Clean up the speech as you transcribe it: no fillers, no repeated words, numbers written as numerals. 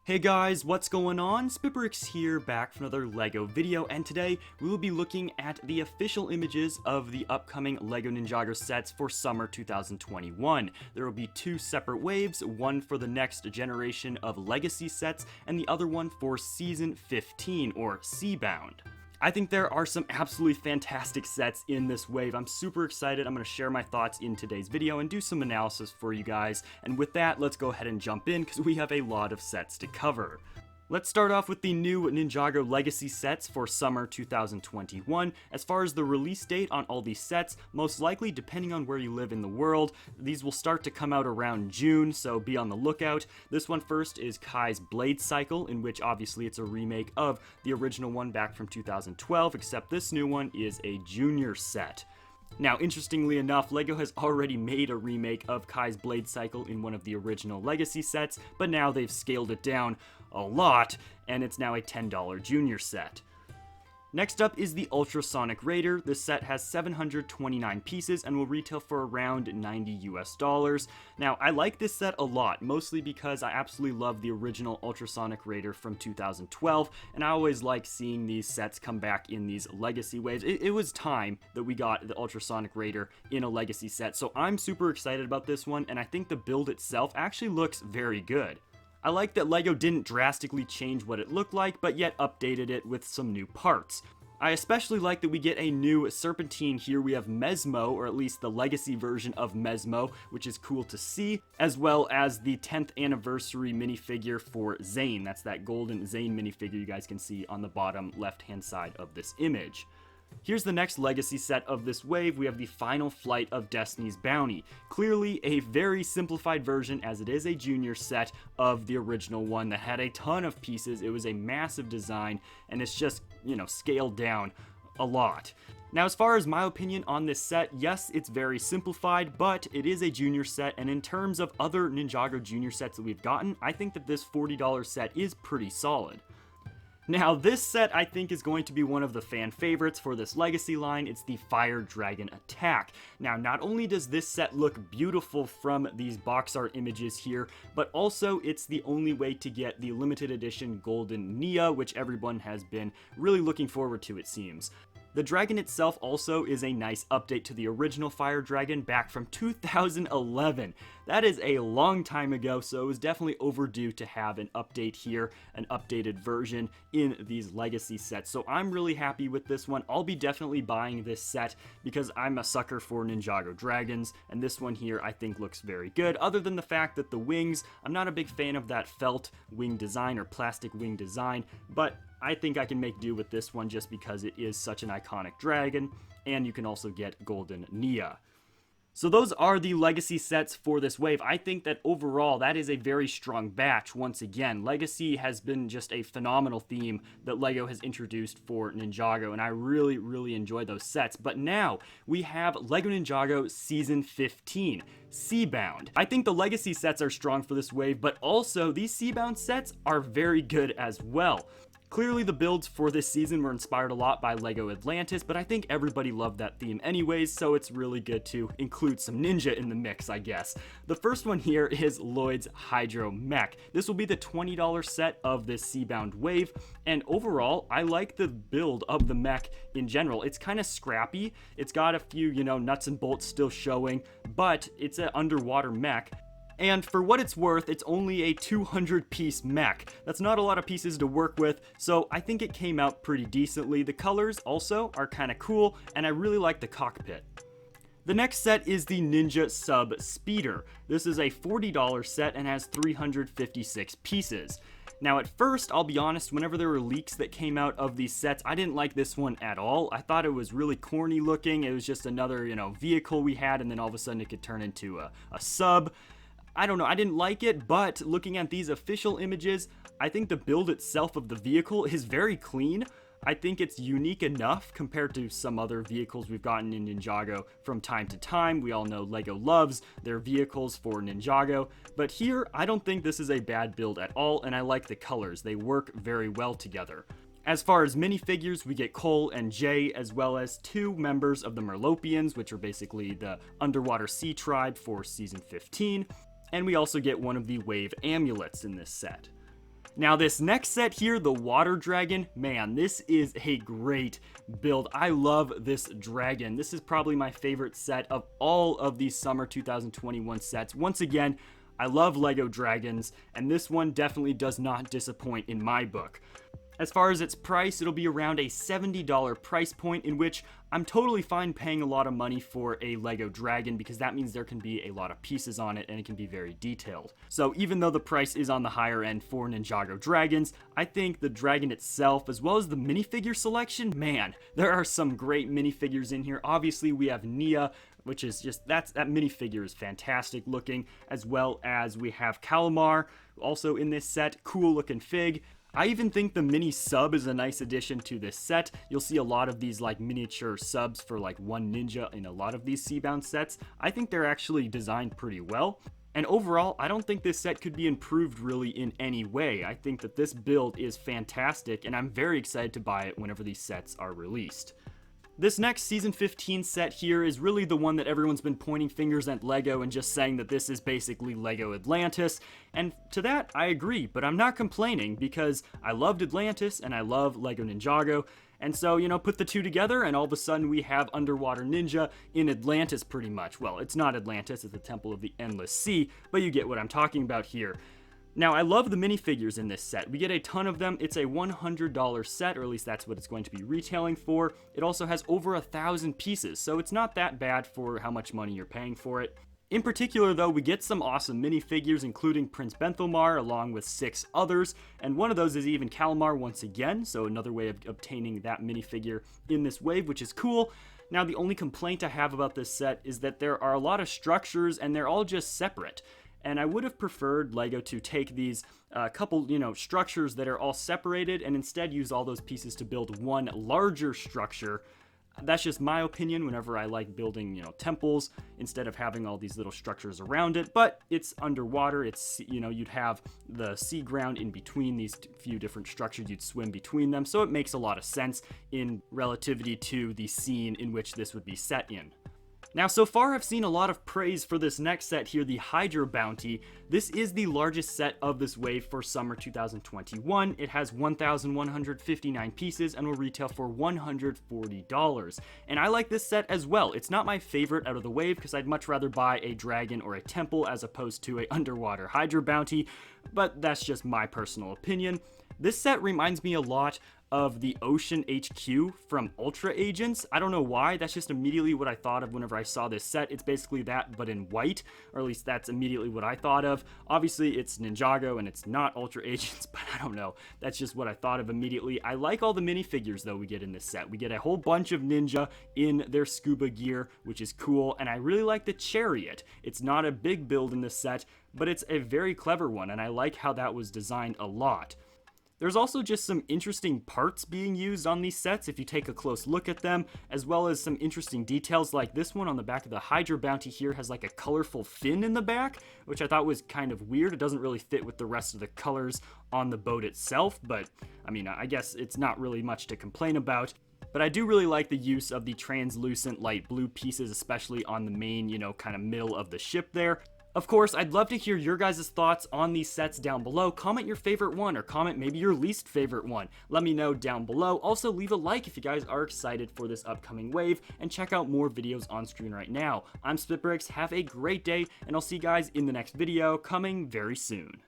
Hey guys, what's going on? SpitBrix here, back for another LEGO video, and today we will be looking at the official images of the upcoming LEGO Ninjago sets for summer 2021. There will be two separate waves, one for the next generation of Legacy sets, and the other one for Season 15, or Seabound. I think there are some absolutely fantastic sets in this wave. I'm super excited. I'm going to share my thoughts in today's video and do some analysis for you guys. And with that, let's go ahead and jump in because we have a lot of sets to cover. Let's start off with the new Ninjago Legacy sets for summer 2021. As far as the release date on all these sets, most likely depending on where you live in the world, these will start to come out around June, so be on the lookout. This one first is Kai's Blade Cycle, in which obviously it's a remake of the original one back from 2012, except this new one is a junior set. Now, interestingly enough, LEGO has already made a remake of Kai's Blade Cycle in one of the original Legacy sets, but now they've scaled it down a lot, and it's now a $10 junior set. Next up is the Ultrasonic Raider. This set has 729 pieces and will retail for around $90 US. Now, I like this set a lot, mostly because I absolutely love the original Ultrasonic Raider from 2012, and I always like seeing these sets come back in these Legacy waves. It was time that we got the Ultrasonic Raider in a Legacy set, so I'm super excited about this one, and I think the build itself actually looks very good. I like that LEGO didn't drastically change what it looked like, but yet updated it with some new parts. I especially like that we get a new Serpentine here. We have Mesmo, or at least the Legacy version of Mesmo, which is cool to see, as well as the 10th anniversary minifigure for Zane. That's that golden Zane minifigure you guys can see on the bottom left-hand side of this image. Here's the next Legacy set of this wave. We have the Final Flight of Destiny's Bounty. Clearly a very simplified version, as it is a junior set of the original one that had a ton of pieces. It was a massive design, and it's just, scaled down a lot. Now, as far as my opinion on this set, yes, it's very simplified, but it is a junior set, and in terms of other Ninjago junior sets that we've gotten, I think that this $40 set is pretty solid. Now, this set I think is going to be one of the fan favorites for this Legacy line. It's the Fire Dragon Attack. Now, not only does this set look beautiful from these box art images here, but also it's the only way to get the limited edition Golden Nia, which everyone has been really looking forward to, it seems. The dragon itself also is a nice update to the original Fire Dragon back from 2011. That is a long time ago, so it was definitely overdue to have an update here, an updated version in these Legacy sets. So I'm really happy with this one. I'll be definitely buying this set because I'm a sucker for Ninjago dragons, and this one here I think looks very good. Other than the fact that the wings, I'm not a big fan of that felt wing design or plastic wing design, but I think I can make do with this one just because it is such an iconic dragon, and you can also get Golden Nia. So those are the Legacy sets for this wave. I think that overall that is a very strong batch. Once again, Legacy has been just a phenomenal theme that LEGO has introduced for Ninjago, and I really enjoy those sets. But now we have LEGO Ninjago Season 15. Seabound. I think the Legacy sets are strong for this wave, but also these Seabound sets are very good as well. Clearly the builds for this season were inspired a lot by LEGO Atlantis, but I think everybody loved that theme anyways, so it's really good to include some ninja in the mix, I guess. The first one here is Lloyd's Hydro Mech. This will be the $20 set of this Seabound wave, and overall, I like the build of the mech in general. It's kind of scrappy, it's got a few, nuts and bolts still showing, but it's an underwater mech. And for what it's worth, it's only a 200-piece mech. That's not a lot of pieces to work with, so I think it came out pretty decently. The colors also are kind of cool, and I really like the cockpit. The next set is the Ninja Sub Speeder. This is a $40 set and has 356 pieces. Now at first, I'll be honest, whenever there were leaks that came out of these sets, I didn't like this one at all. I thought it was really corny looking. It was just another, vehicle we had, and then all of a sudden it could turn into a sub. I don't know, I didn't like it, but looking at these official images, I think the build itself of the vehicle is very clean. I think it's unique enough compared to some other vehicles we've gotten in Ninjago from time to time. We all know LEGO loves their vehicles for Ninjago, but here I don't think this is a bad build at all, and I like the colors. They work very well together. As far as minifigures, we get Cole and Jay, as well as two members of the Merlopians, which are basically the underwater sea tribe for Season 15. And we also get one of the wave amulets in this set. Now this next set here, the Water Dragon, man, this is a great build. I love this dragon. This is probably my favorite set of all of these summer 2021 sets. Once again, I love LEGO dragons, and this one definitely does not disappoint in my book. As far as its price, it'll be around a $70 price point, in which I'm totally fine paying a lot of money for a LEGO dragon, because that means there can be a lot of pieces on it and it can be very detailed. So even though the price is on the higher end for Ninjago dragons, I think the dragon itself, as well as the minifigure selection, man, there are some great minifigures in here. Obviously we have Nia, which is just, that minifigure is fantastic looking, as well as we have Calamar, also in this set, cool looking fig. I even think the mini sub is a nice addition to this set. You'll see a lot of these like miniature subs for like one ninja in a lot of these Seabound sets. I think they're actually designed pretty well. And overall, I don't think this set could be improved really in any way. I think that this build is fantastic, and I'm very excited to buy it whenever these sets are released. This next Season 15 set here is really the one that everyone's been pointing fingers at LEGO and just saying that this is basically LEGO Atlantis, and to that, I agree, but I'm not complaining because I loved Atlantis and I love LEGO Ninjago, and so, you know, put the two together and all of a sudden we have Underwater Ninja in Atlantis pretty much. Well, it's not Atlantis, it's the Temple of the Endless Sea, but you get what I'm talking about here. Now, I love the minifigures in this set. We get a ton of them. It's a $100 set, or at least that's what it's going to be retailing for. It also has over 1,000 pieces, so it's not that bad for how much money you're paying for it. In particular, though, we get some awesome minifigures, including Prince Benthelmar, along with 6 others, and one of those is even Calamar once again, so another way of obtaining that minifigure in this wave, which is cool. Now, the only complaint I have about this set is that there are a lot of structures, and they're all just separate. And I would have preferred LEGO to take these couple, structures that are all separated and instead use all those pieces to build one larger structure. That's just my opinion whenever I like building, temples instead of having all these little structures around it. But it's underwater. It's, you'd have the sea ground in between these few different structures. You'd swim between them. So it makes a lot of sense in relativity to the scene in which this would be set in. Now, so far I've seen a lot of praise for this next set here, the Hydra Bounty. This is the largest set of this wave for summer 2021. It has 1,159 pieces and will retail for $140. And I like this set as well. It's not my favorite out of the wave because I'd much rather buy a dragon or a temple as opposed to a underwater Hydra Bounty, but that's just my personal opinion. This set reminds me a lot of the Ocean HQ from Ultra Agents. I don't know why, that's just immediately what I thought of whenever I saw this set. It's basically that, but in white, or at least that's immediately what I thought of. Obviously, it's Ninjago and it's not Ultra Agents, but I don't know. That's just what I thought of immediately. I like all the minifigures, though, we get in this set. We get a whole bunch of ninja in their scuba gear, which is cool, and I really like the chariot. It's not a big build in this set, but it's a very clever one, and I like how that was designed a lot. There's also just some interesting parts being used on these sets if you take a close look at them, as well as some interesting details like this one on the back of the Hydra Bounty here has like a colorful fin in the back, which I thought was kind of weird. It doesn't really fit with the rest of the colors on the boat itself, but I mean, I guess it's not really much to complain about. But I do really like the use of the translucent light blue pieces, especially on the main, kind of middle of the ship there. Of course, I'd love to hear your guys' thoughts on these sets down below. Comment your favorite one, or comment maybe your least favorite one. Let me know down below. Also, leave a like if you guys are excited for this upcoming wave, and check out more videos on screen right now. I'm SpitBrix, have a great day, and I'll see you guys in the next video, coming very soon.